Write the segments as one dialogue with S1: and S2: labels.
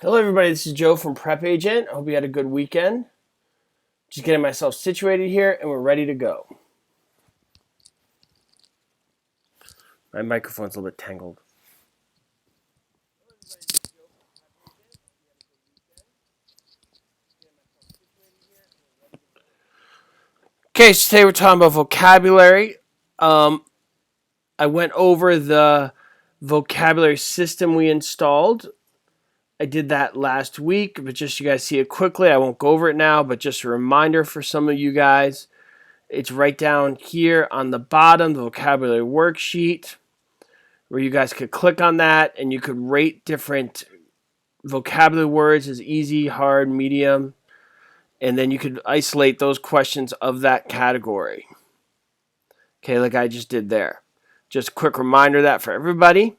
S1: Hello, everybody. This is Joe from PrepAgent. I hope you had a good weekend. Just getting myself situated here, and we're ready to go. My microphone's a little bit tangled. Okay, so today we're talking about vocabulary. I went over the vocabulary system we installed. I did that last week, but just so you guys see it quickly. I won't go over it now, but just a reminder for some of you guys. It's right down here on the bottom, the vocabulary worksheet, where you guys could click on that and you could rate different vocabulary words as easy, hard, medium, and then you could isolate those questions of that category. Okay, like I just did there. Just a quick reminder of that for everybody.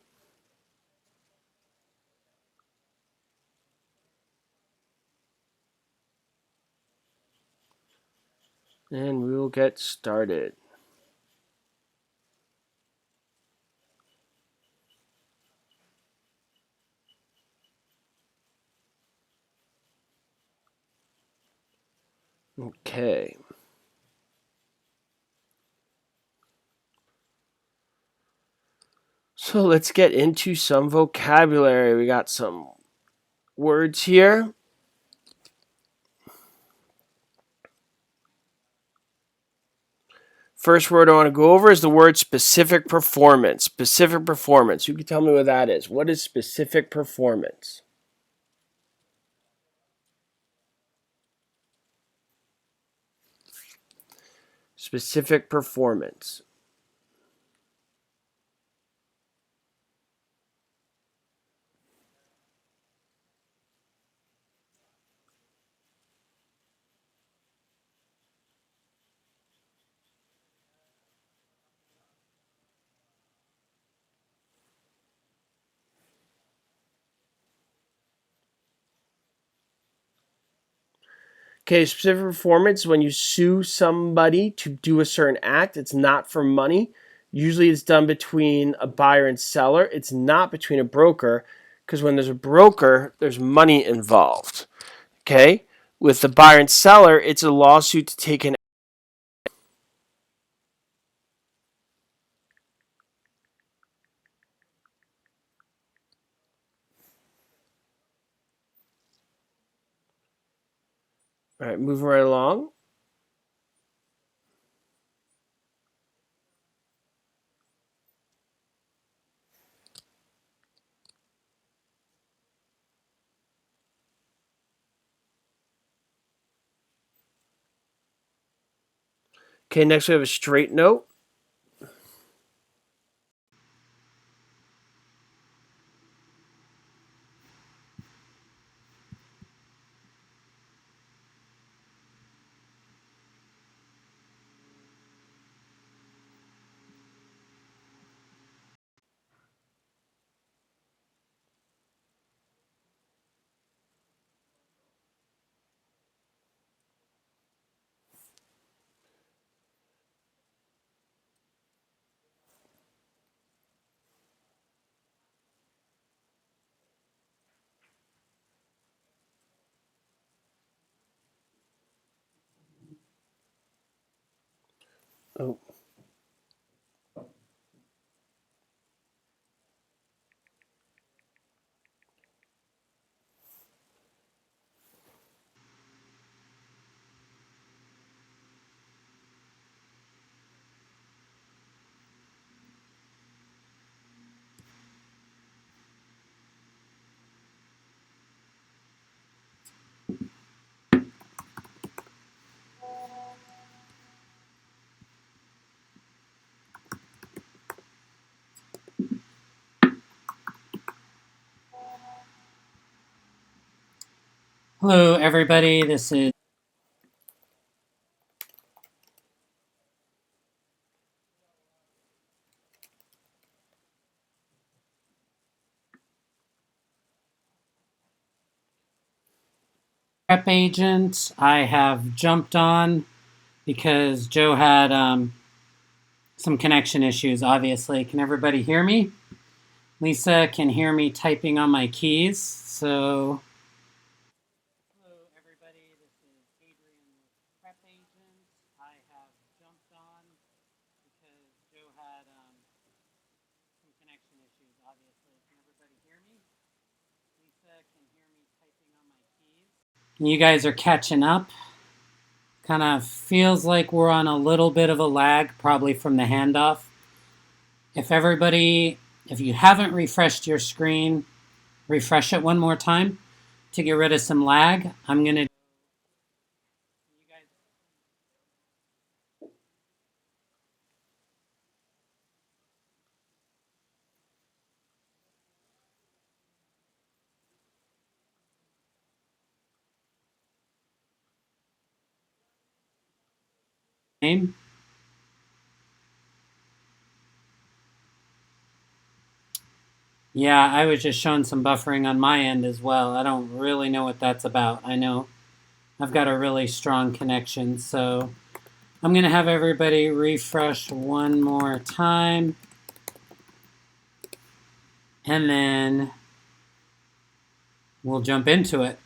S1: And we will get started. Okay. So let's get into some vocabulary. We got some words here. First word I want to go over is the word specific performance. Specific performance. You can tell me what that is. What is specific performance? Specific performance. Okay, specific performance, when you sue somebody to do a certain act, it's not for money. Usually it's done between a buyer and seller. It's not between a broker, because when there's a broker, there's money involved. Okay? With the buyer and seller, it's a lawsuit to take an. All right, moving right along. Okay, next we have a straight note. Oh.
S2: Hello, everybody. This is PrepAgent. I have jumped on because Joe had some connection issues, obviously. Can everybody hear me? Lisa can hear me typing on my keys, so. Hello, everybody. This is Adrian with PrepAgent. I have jumped on because Joe had some connection issues, obviously. Can everybody hear me? Lisa can hear me typing on my keys. You guys are catching up. Kind of feels like we're on a little bit of a lag, probably from the handoff. If you haven't refreshed your screen, refresh it one more time to get rid of some lag. I'm going to. You guys name? Yeah, I was just showing some buffering on my end as well. I don't really know what that's about. I know I've got a really strong connection, so I'm going to have everybody refresh one more time, and then we'll jump into it.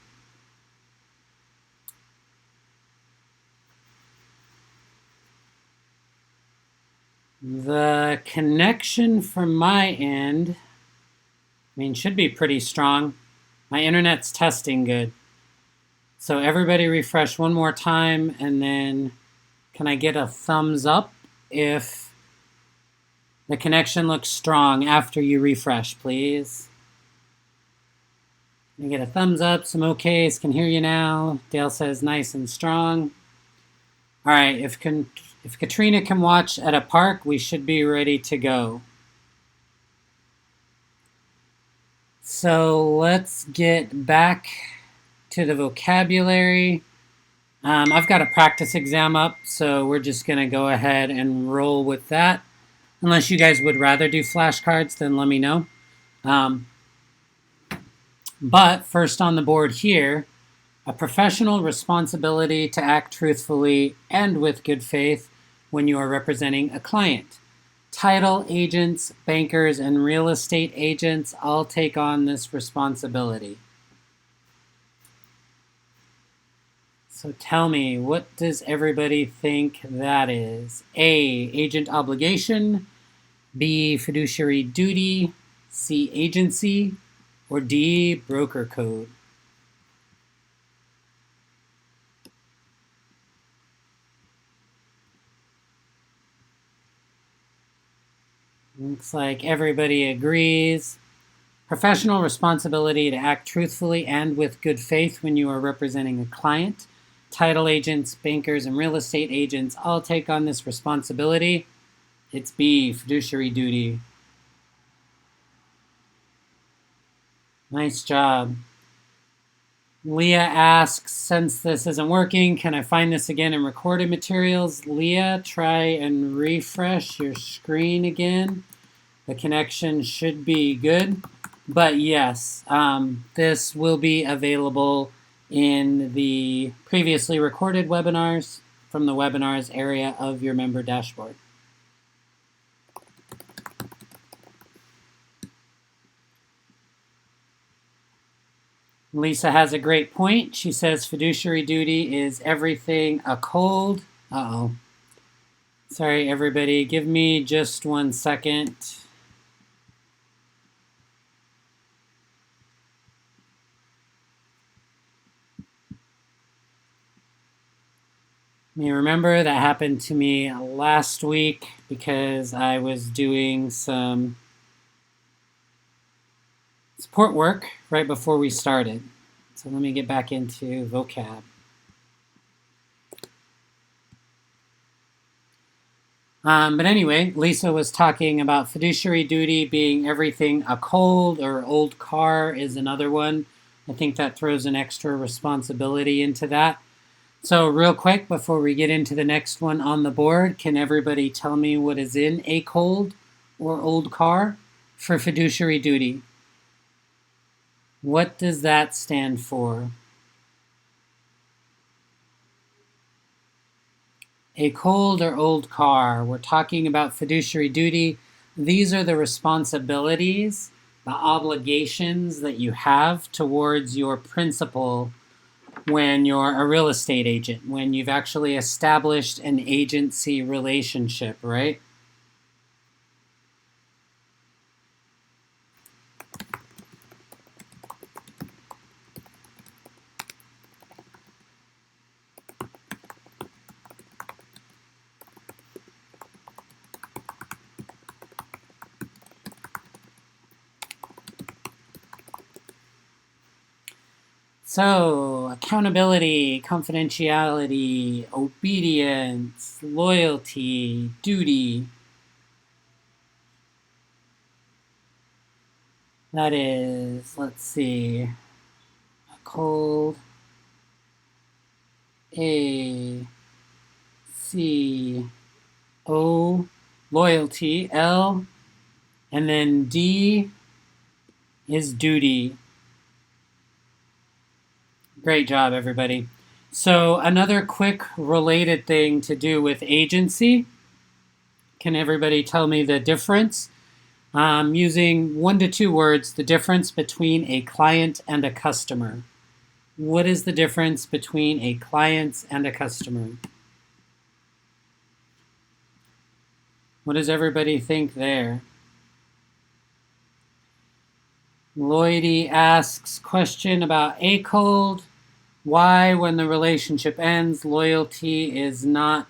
S2: The connection from my end, should be pretty strong. My internet's testing good. So everybody refresh one more time, and then can I get a thumbs up if the connection looks strong after you refresh, please? Can I get a thumbs up, some okays, can hear you now. Dale says nice and strong. All right, if Katrina can watch at a park, we should be ready to go. So let's get back to the vocabulary. I've got a practice exam up, so we're just going to go ahead and roll with that. Unless you guys would rather do flashcards, then let me know. But first on the board here, a professional responsibility to act truthfully and with good faith when you are representing a client. Title agents, bankers, and real estate agents all take on this responsibility. So tell me, what does everybody think that is? A, agent obligation, B, fiduciary duty, C, agency, or D, broker code? Looks like everybody agrees. Professional responsibility to act truthfully and with good faith when you are representing a client. Title agents, bankers, and real estate agents all take on this responsibility. It's B, fiduciary duty. Nice job. Leah asks, since this isn't working, can I find this again in recorded materials? Leah, try and refresh your screen again. The connection should be good. But yes, this will be available in the previously recorded webinars from the webinars area of your member dashboard. Lisa has a great point. She says fiduciary duty is everything a cold. Uh-oh. Sorry, everybody. Give me just 1 second. You remember that happened to me last week because I was doing some support work right before we started. So let me get back into vocab. But anyway, Lisa was talking about fiduciary duty being everything a cold or old car is another one. I think that throws an extra responsibility into that. So real quick, before we get into the next one on the board, can everybody tell me what is in a cold or old car for fiduciary duty? What does that stand for? A cold or old car. We're talking about fiduciary duty. These are the responsibilities the obligations that you have towards your principal when you're a real estate agent, when you've actually established an agency relationship, right? So, accountability, confidentiality, obedience, loyalty, duty. That is, let's see, a cold, A, C, O, loyalty, L, and then D is duty. Great job, everybody. So, another quick related thing to do with agency. Can everybody tell me the difference? Using 1 to 2 words, the difference between a client and a customer. What is the difference between a client and a customer? What does everybody think there? Lloydie asks question about a cold. Why, when the relationship ends, loyalty is not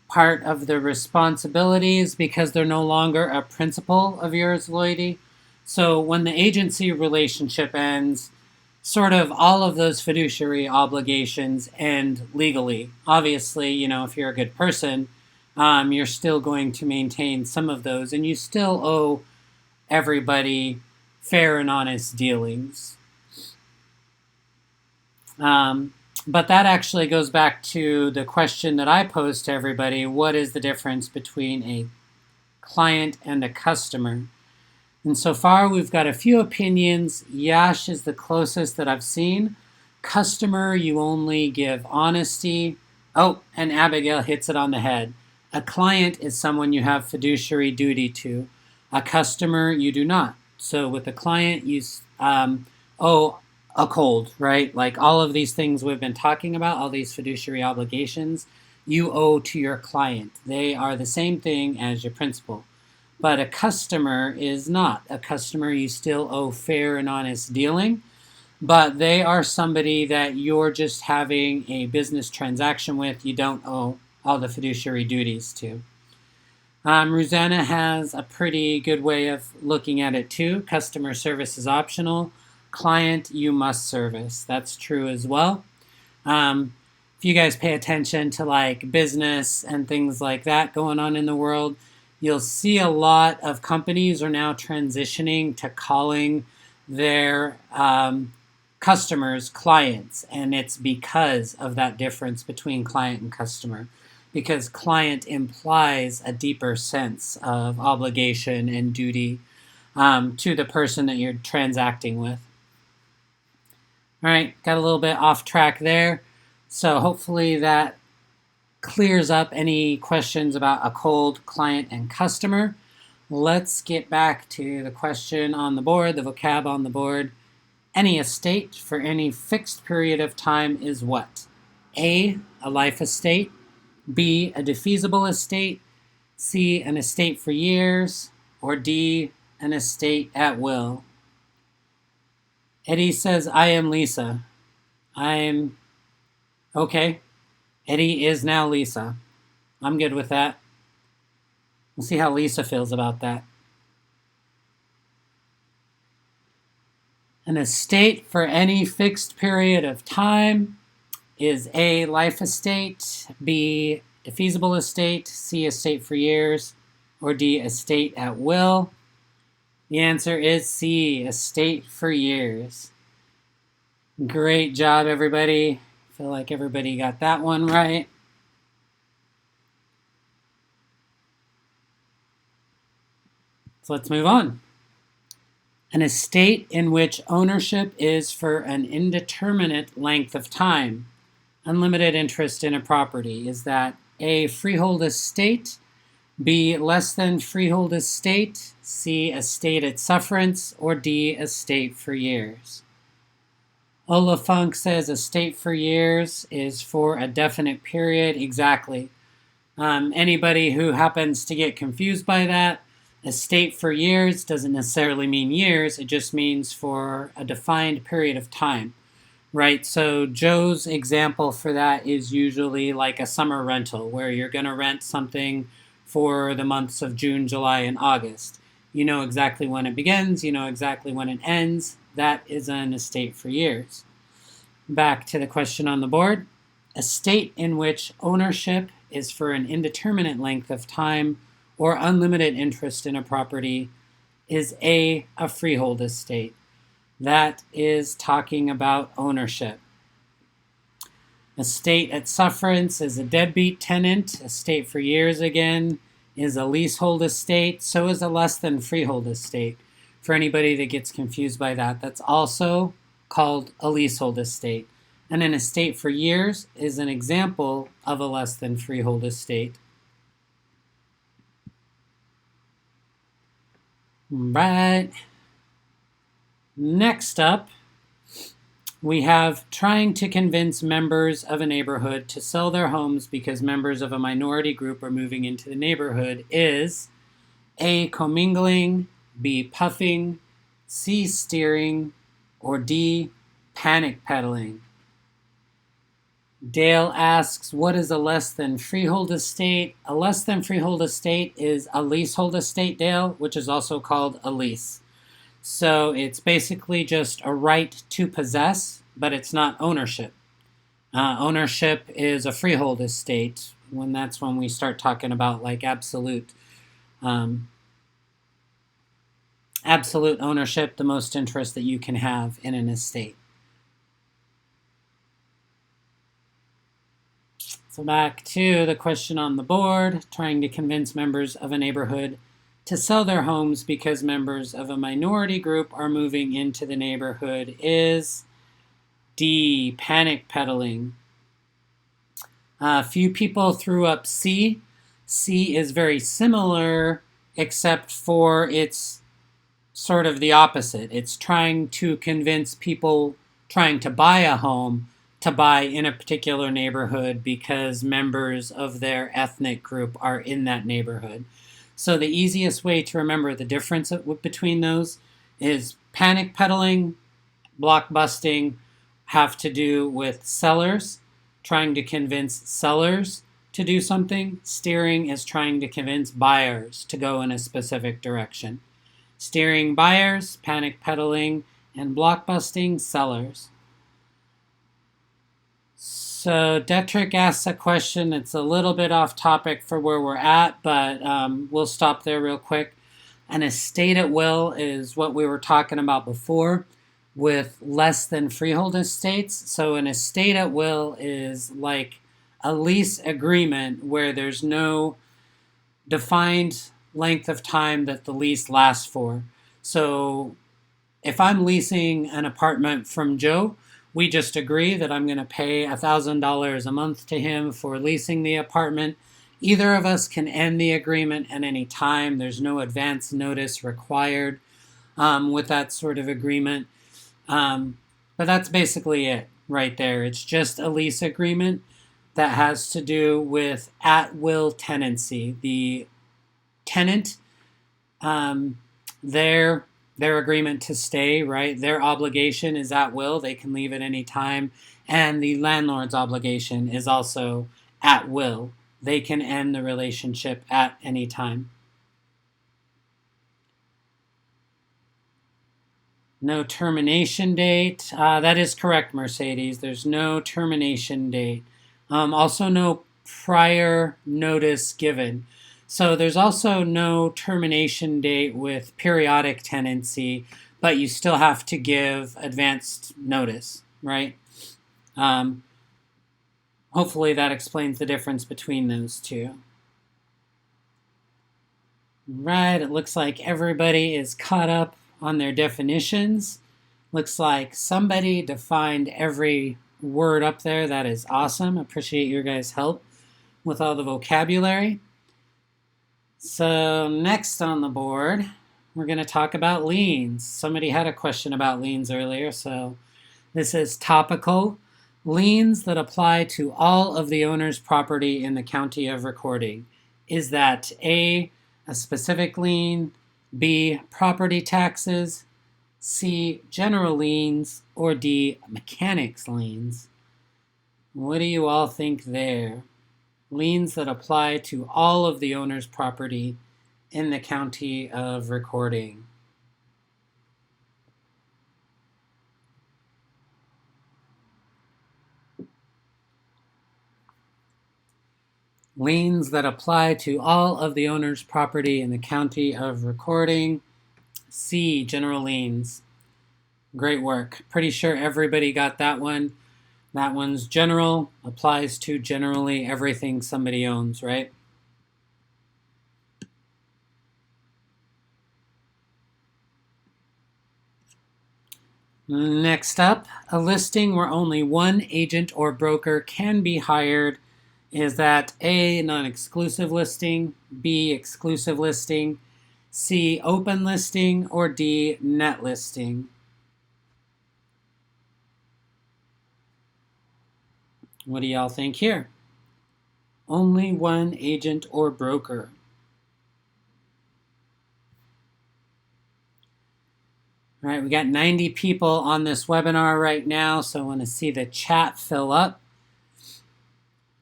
S2: part of the responsibilities because they're no longer a principal of yours, Lloydie. So when the agency relationship ends, sort of all of those fiduciary obligations end legally. Obviously, you know, if you're a good person, you're still going to maintain some of those, and you still owe everybody fair and honest dealings. But that actually goes back to the question that I posed to everybody. What is the difference between a client and a customer? And so far, we've got a few opinions. Yash is the closest that I've seen. Customer, you only give honesty. Oh, and Abigail hits it on the head. A client is someone you have fiduciary duty to. A customer, you do not. So with a client, you owe a cold, right? Like all of these things we've been talking about, all these fiduciary obligations, you owe to your client. They are the same thing as your principal. But a customer is not. A customer, you still owe fair and honest dealing, but they are somebody that you're just having a business transaction with. You don't owe all the fiduciary duties to. Rosanna has a pretty good way of looking at it too. Customer service is optional. Client, you must service. That's true as well. If you guys pay attention to like business and things like that going on in the world, you'll see a lot of companies are now transitioning to calling their customers clients, and it's because of that difference between client and customer, because client implies a deeper sense of obligation and duty to the person that you're transacting with. All right, got a little bit off track there. So hopefully that clears up any questions about a cold, client, and customer. Let's get back to the question on the board, the vocab on the board. Any estate for any fixed period of time is what? A life estate. B, a defeasible estate. C, an estate for years. Or D, an estate at will. Eddie says, I am Lisa. I'm okay. Eddie is now Lisa. I'm good with that. We'll see how Lisa feels about that. An estate for any fixed period of time is A, life estate, B, defeasible estate, C, estate for years, or D, estate at will. The answer is C, estate for years. Great job, everybody. I feel like everybody got that one right. So let's move on. An estate in which ownership is for an indeterminate length of time. Unlimited interest in a property. Is that A, freehold estate, B, less than freehold estate, C, estate at sufferance, or D, estate for years. Olafunk says estate for years is for a definite period. Exactly. Anybody who happens to get confused by that, estate for years doesn't necessarily mean years, it just means for a defined period of time, right? So Joe's example for that is usually like a summer rental where you're going to rent something for the months of June, July, and August. You know exactly when it begins, you know exactly when it ends. That is an estate for years. Back to the question on the board. A state in which ownership is for an indeterminate length of time or unlimited interest in a property is a freehold estate. That is talking about ownership. Estate at sufferance is a deadbeat tenant. Estate for years, again, is a leasehold estate. So is a less than freehold estate. For anybody that gets confused by that, that's also called a leasehold estate. And an estate for years is an example of a less than freehold estate. Right. Next up, we have trying to convince members of a neighborhood to sell their homes because members of a minority group are moving into the neighborhood is A, commingling, B, puffing, C, steering, or D, panic peddling. Dale asks, what is a less than freehold estate? A less than freehold estate is a leasehold estate, Dale, which is also called a lease. So it's basically just a right to possess, but it's not ownership. Ownership is a freehold estate. That's when we start talking about like absolute ownership, the most interest that you can have in an estate. So back to the question on the board, trying to convince members of a neighborhood to sell their homes because members of a minority group are moving into the neighborhood is D, panic peddling. A few people threw up C. C is very similar, except for it's sort of the opposite. It's trying to convince people trying to buy a home to buy in a particular neighborhood because members of their ethnic group are in that neighborhood. So the easiest way to remember the difference between those is panic peddling, block busting have to do with sellers, trying to convince sellers to do something. Steering is trying to convince buyers to go in a specific direction. Steering buyers, panic peddling, and block busting sellers. So Detrick asks a question that's a little bit off topic for where we're at, but we'll stop there real quick. An estate at will is what we were talking about before with less than freehold estates. So an estate at will is like a lease agreement where there's no defined length of time that the lease lasts for. So if I'm leasing an apartment from Joe, we just agree that I'm going to pay $1,000 a month to him for leasing the apartment. Either of us can end the agreement at any time. There's no advance notice required with that sort of agreement. But that's basically it right there. It's just a lease agreement that has to do with at-will tenancy. The tenant, their agreement to stay, right? Their obligation is at will. They can leave at any time. And the landlord's obligation is also at will. They can end the relationship at any time. No termination date. That is correct, Mercedes. There's no termination date. Also, no prior notice given. So there's also no termination date with periodic tenancy, but you still have to give advanced notice, right? Hopefully that explains the difference between those two. Right, it looks like everybody is caught up on their definitions. Looks like somebody defined every word up there. That is awesome. Appreciate your guys' help with all the vocabulary. So next on the board, we're going to talk about liens. Somebody had a question about liens earlier, so this is topical. Liens that apply to all of the owner's property in the county of recording. Is that A, a specific lien, B, property taxes, C, general liens, or D, mechanics liens? What do you all think there? Liens that apply to all of the owner's property in the county of recording. Liens that apply to all of the owner's property in the county of recording. C, general liens. Great work. Pretty sure everybody got that one. That one's general, applies to generally everything somebody owns, right? Next up, a listing where only one agent or broker can be hired. Is that A, non-exclusive listing, B, exclusive listing, C, open listing, or D, net listing? What do y'all think here? Only one agent or broker. All right, we got 90 people on this webinar right now, so I want to see the chat fill up.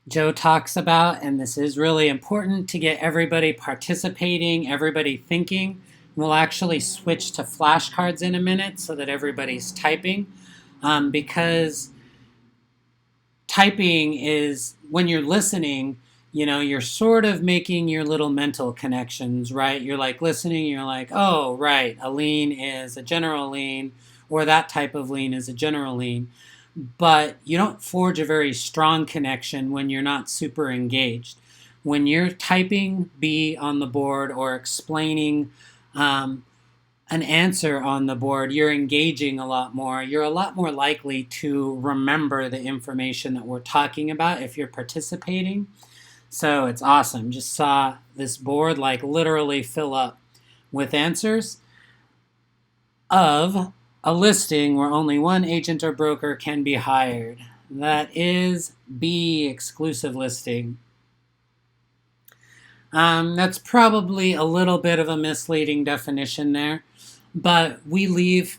S2: Joe talks about, and this is really important to get everybody participating, everybody thinking. We'll actually switch to flashcards in a minute so that everybody's typing, because typing is, when you're listening, you know, you're sort of making your little mental connections, right? You're like listening, you're like, oh, right, a lien is a general lien, or that type of lien is a general lien. But you don't forge a very strong connection when you're not super engaged. When you're typing B on the board or explaining an answer on the board, you're engaging a lot more. You're a lot more likely to remember the information that we're talking about if you're participating. So it's awesome. Just saw this board like literally fill up with answers of a listing where only one agent or broker can be hired. That is B, exclusive listing. That's probably a little bit of a misleading definition there, but we leave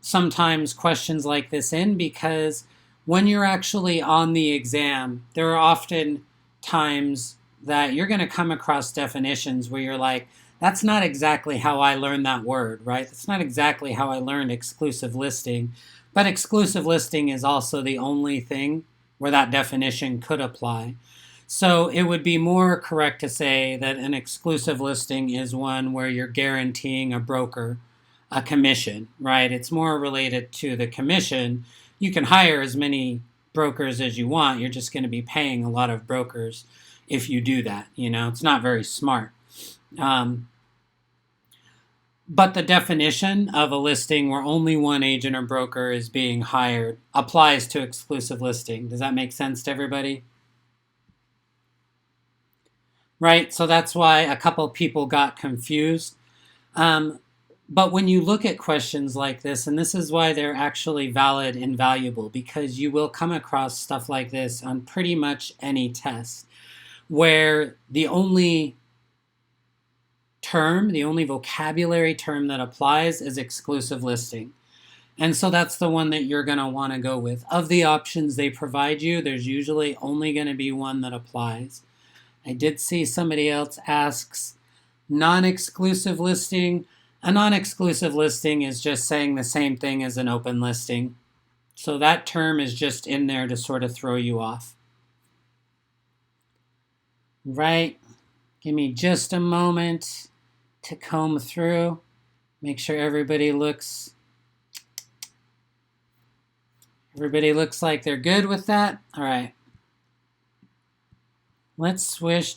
S2: sometimes questions like this in because when you're actually on the exam, there are often times that you're going to come across definitions where you're like, that's not exactly how I learned that word, right? That's not exactly how I learned exclusive listing. But exclusive listing is also the only thing where that definition could apply. So it would be more correct to say that an exclusive listing is one where you're guaranteeing a broker a commission, right? It's more related to the commission. You can hire as many brokers as you want. You're just going to be paying a lot of brokers if you do that. You know, it's not very smart. But the definition of a listing where only one agent or broker is being hired applies to exclusive listing. Does that make sense to everybody? Right? So that's why a couple people got confused. But when you look at questions like this, and this is why they're actually valid and valuable, because you will come across stuff like this on pretty much any test, where the only term, the only vocabulary term that applies is exclusive listing. And so that's the one that you're going to want to go with. Of the options they provide you, there's usually only going to be one that applies. I did see somebody else asks non-exclusive listing. A non-exclusive listing is just saying the same thing as an open listing. So that term is just in there to sort of throw you off. Right? Give me just a moment to comb through. Make sure everybody looks like they're good with that. All right. Let's switch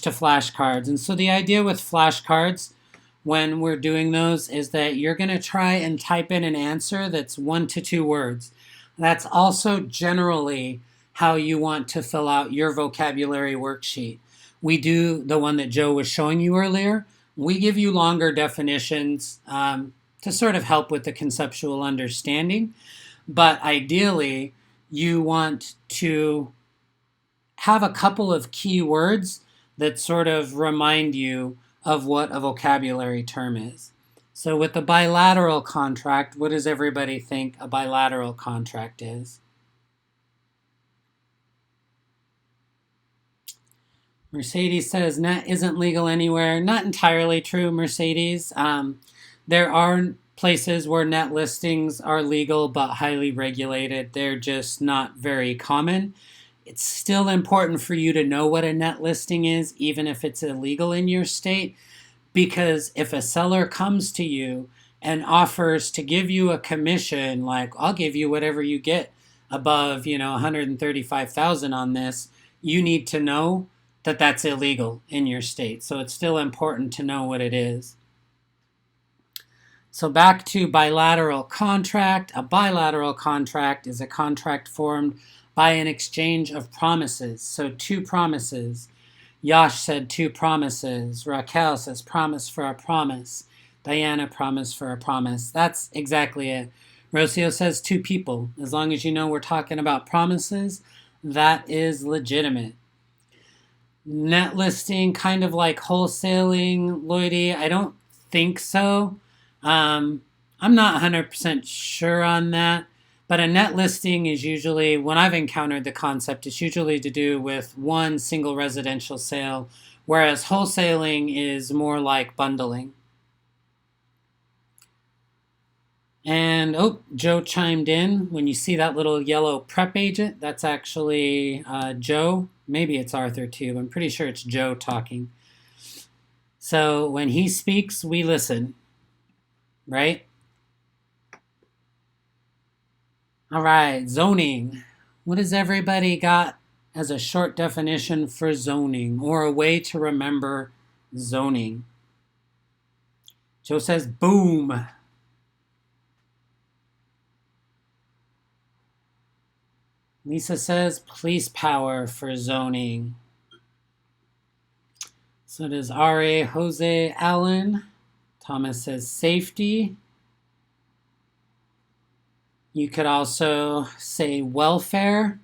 S2: to flashcards. And so the idea with flashcards when we're doing those is that you're going to try and type in an answer that's 1 to 2 words. That's also generally how you want to fill out your vocabulary worksheet. we do the one that Joe was showing you earlier. We give you longer definitions to sort of help with the conceptual understanding. But ideally, you want to have a couple of key words that sort of remind you of what a vocabulary term is. So with the bilateral contract, what does everybody think a bilateral contract is? Mercedes says net isn't legal anywhere. Not entirely true, Mercedes. There are places where net listings are legal but highly regulated. They're just not very common. It's still important for you to know what a net listing is, even if it's illegal in your state, because if a seller comes to you and offers to give you a commission, like I'll give you whatever you get above, 135,000 on this, you need to know that that's illegal in your state. So it's still important to know what it is. So back to bilateral contract. A bilateral contract is a contract formed by an exchange of promises. So two promises. Yash said two promises. Raquel says promise for a promise. Diana promise for a promise. That's exactly it. Rocio says two people. As long as you know we're talking about promises, that is legitimate. Net listing, kind of like wholesaling, Lloydie? I don't think so. I'm not 100% sure on that. But a net listing is usually, when I've encountered the concept, it's usually to do with one single residential sale, whereas wholesaling is more like bundling. And, Joe chimed in. When you see that little yellow prep agent, that's actually Joe. Maybe it's Arthur too, but I'm pretty sure it's Joe talking. So when he speaks, we listen, right? All right, zoning. What has everybody got as a short definition for zoning or a way to remember zoning? Joe says boom. Lisa says police power for zoning. So does R.A. Jose Allen. Thomas says safety. You could also say welfare.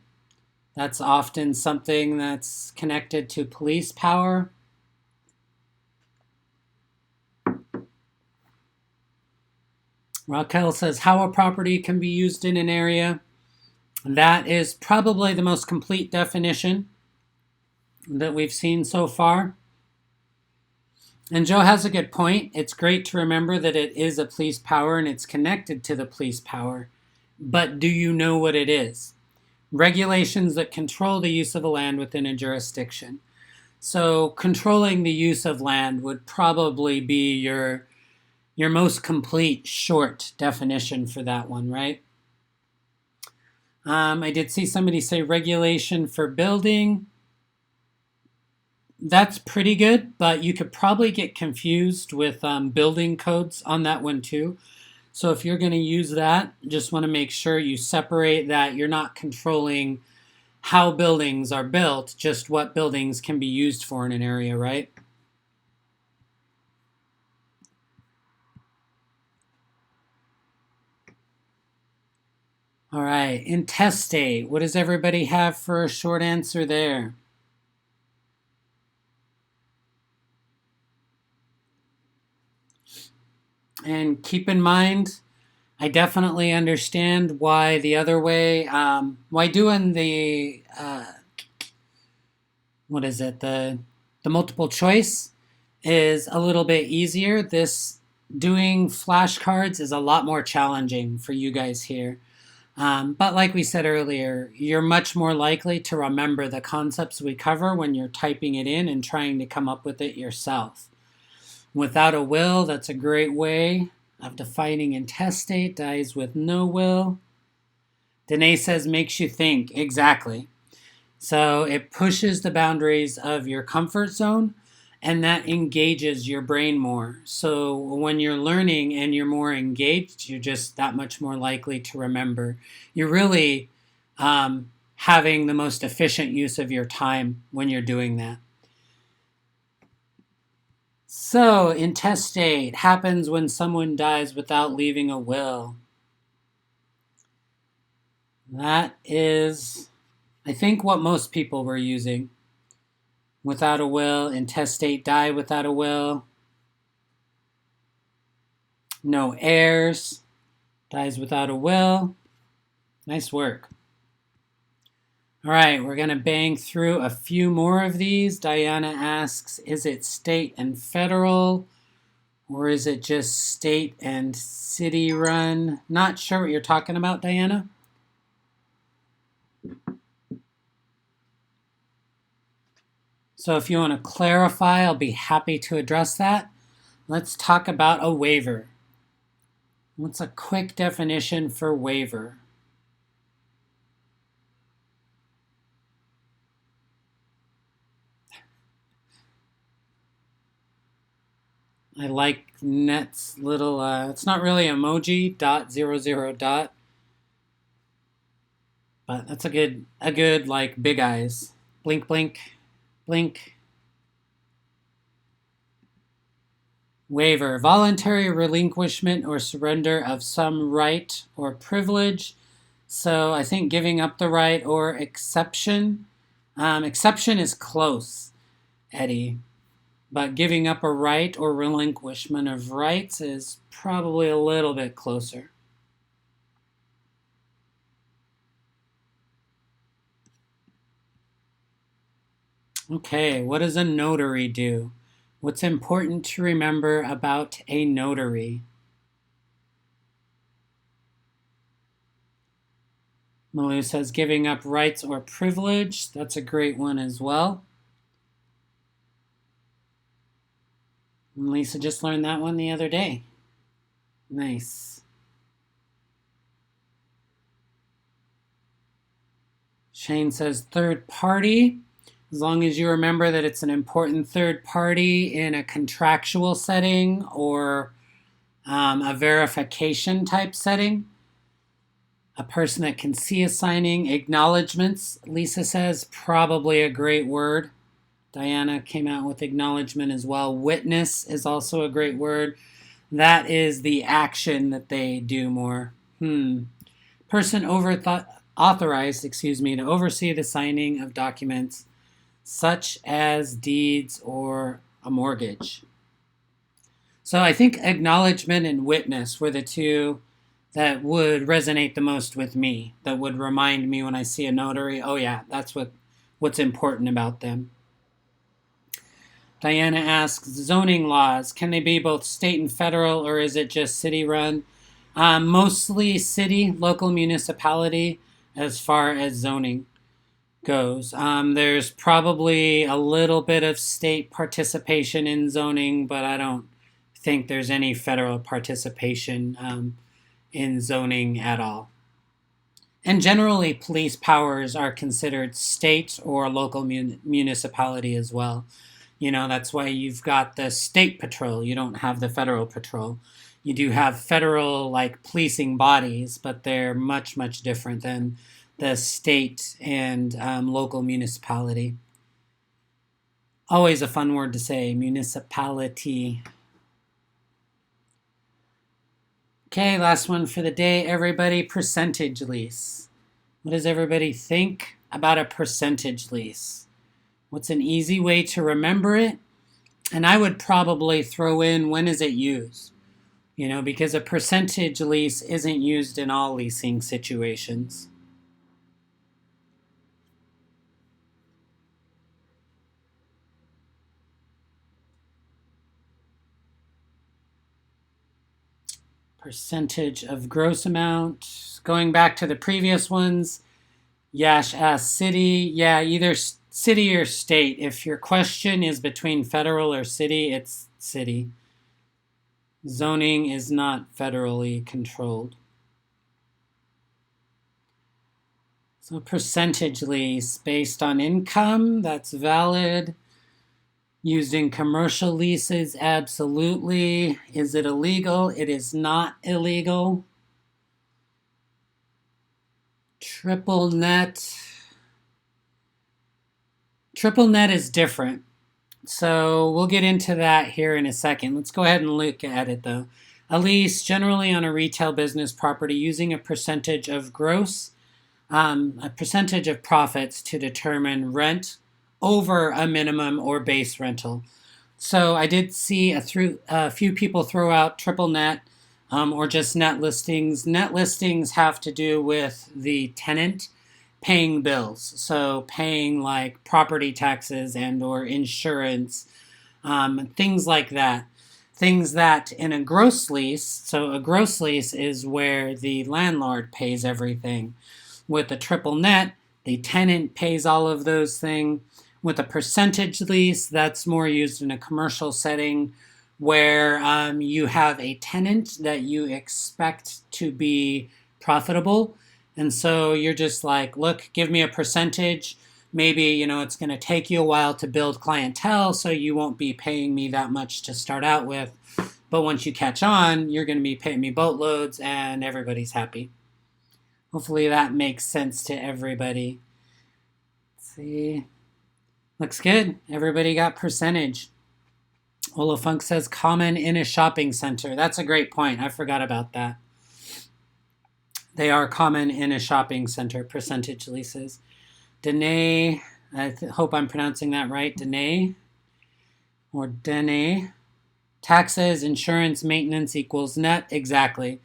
S2: That's often something that's connected to police power. Raquel says how a property can be used in an area. That is probably the most complete definition that we've seen so far. And Joe has a good point. It's great to remember that it is a police power and it's connected to the police power. But do you know what it is? Regulations that control the use of the land within a jurisdiction. So controlling the use of land would probably be your most complete short definition for that one, right? I did see somebody say regulation for building. That's pretty good, but you could probably get confused with building codes on that one too. So if you're going to use that, just want to make sure you separate that. You're not controlling how buildings are built, just what buildings can be used for in an area, right? All right, intestate. What does everybody have for a short answer there? And keep in mind, I definitely understand why the other way, why doing the, the multiple choice is a little bit easier. This doing flashcards is a lot more challenging for you guys here. But like we said earlier, you're much more likely to remember the concepts we cover when you're typing it in and trying to come up with it yourself. Without a will, that's a great way of defining intestate. Dies with no will. Danae says makes you think. Exactly. So it pushes the boundaries of your comfort zone and that engages your brain more. So when you're learning and you're more engaged, you're just that much more likely to remember. You're really having the most efficient use of your time when you're doing that. So, intestate happens when someone dies without leaving a will. That is, I think, what most people were using. Without a will, intestate, die without a will. No heirs, dies without a will. Nice work. All right, we're going to bang through a few more of these. Diana asks, is it state and federal, or is it just state and city run? Not sure what you're talking about, Diana. So if you want to clarify, I'll be happy to address that. Let's talk about a waiver. What's a quick definition for waiver? I like Net's little, it's not really emoji, dot, zero, zero, dot. But that's a good, like, big eyes. Blink, blink, blink. Waiver, voluntary relinquishment or surrender of some right or privilege. So I think giving up the right or exception. Exception is close, Eddie. But giving up a right or relinquishment of rights is probably a little bit closer. Okay, what does a notary do? What's important to remember about a notary? Malou says giving up rights or privilege. That's a great one as well. And Lisa just learned that one the other day. Nice. Shane says third party. As long as you remember that it's an important third party in a contractual setting or a verification type setting. A person that can see a signing. Acknowledgements, Lisa says, probably a great word. Diana came out with acknowledgement as well. Witness is also a great word. That is the action that they do more. Person authorized, to oversee the signing of documents such as deeds or a mortgage. So I think acknowledgement and witness were the two that would resonate the most with me, that would remind me when I see a notary, oh yeah, that's what's important about them. Diana asks, zoning laws, can they be both state and federal, or is it just city run? Mostly city, local municipality, as far as zoning goes. There's probably a little bit of state participation in zoning, but I don't think there's any federal participation in zoning at all. And generally, police powers are considered state or local municipality as well. That's why you've got the state patrol. You don't have the federal patrol. You do have federal, like, policing bodies, but they're much, much different than the state and local municipality. Always a fun word to say, municipality. Okay, last one for the day, everybody. Percentage lease. What does everybody think about a percentage lease? What's an easy way to remember it? And I would probably throw in, when is it used? Because a percentage lease isn't used in all leasing situations. Percentage of gross amount. Going back to the previous ones, Yash asks city. Yeah, either city or state. If your question is between federal or city, it's city. Zoning is not federally controlled. So percentage lease based on income, that's valid. Used in commercial leases, absolutely. Is it illegal? It is not illegal. Triple net. Triple net is different. So we'll get into that here in a second. Let's go ahead and look at it though. A lease, generally on a retail business property, using a percentage of gross, a percentage of profits to determine rent over a minimum or base rental. So I did see a few people throw out triple net or just net listings. Net listings have to do with the tenant paying bills, so paying like property taxes and or insurance, things like that. Things that in a gross lease, so a gross lease is where the landlord pays everything. With a triple net, the tenant pays all of those things. With a percentage lease, that's more used in a commercial setting where you have a tenant that you expect to be profitable. And so you're just like, look, give me a percentage. Maybe, it's going to take you a while to build clientele, so you won't be paying me that much to start out with. But once you catch on, you're going to be paying me boatloads and everybody's happy. Hopefully that makes sense to everybody. Let's see. Looks good. Everybody got percentage. Olafunk says common in a shopping center. That's a great point. I forgot about that. They are common in a shopping center, percentage leases. Danae, hope I'm pronouncing that right. Danae or Danae. Taxes, insurance, maintenance equals net. Exactly.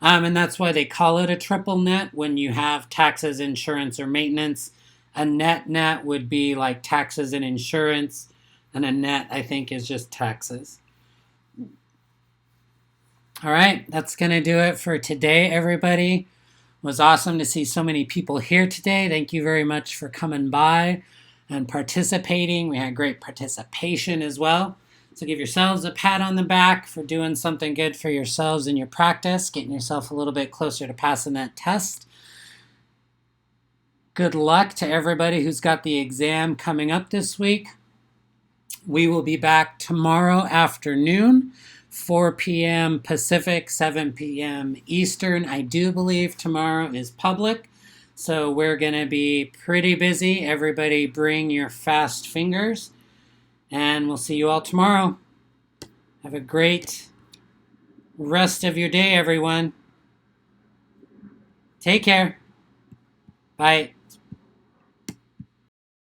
S2: And that's why they call it a triple net when you have taxes, insurance, or maintenance. A net would be like taxes and insurance, and a net, I think, is just taxes. All right, that's going to do it for today, everybody. It was awesome to see so many people here today. Thank you very much for coming by and participating. We had great participation as well. So give yourselves a pat on the back for doing something good for yourselves in your practice, getting yourself a little bit closer to passing that test. Good luck to everybody who's got the exam coming up this week. We will be back tomorrow afternoon, 4 p.m. Pacific, 7 p.m. Eastern. I do believe tomorrow is public, so we're going to be pretty busy. Everybody bring your fast fingers, and we'll see you all tomorrow. Have a great rest of your day, everyone. Take care. Bye.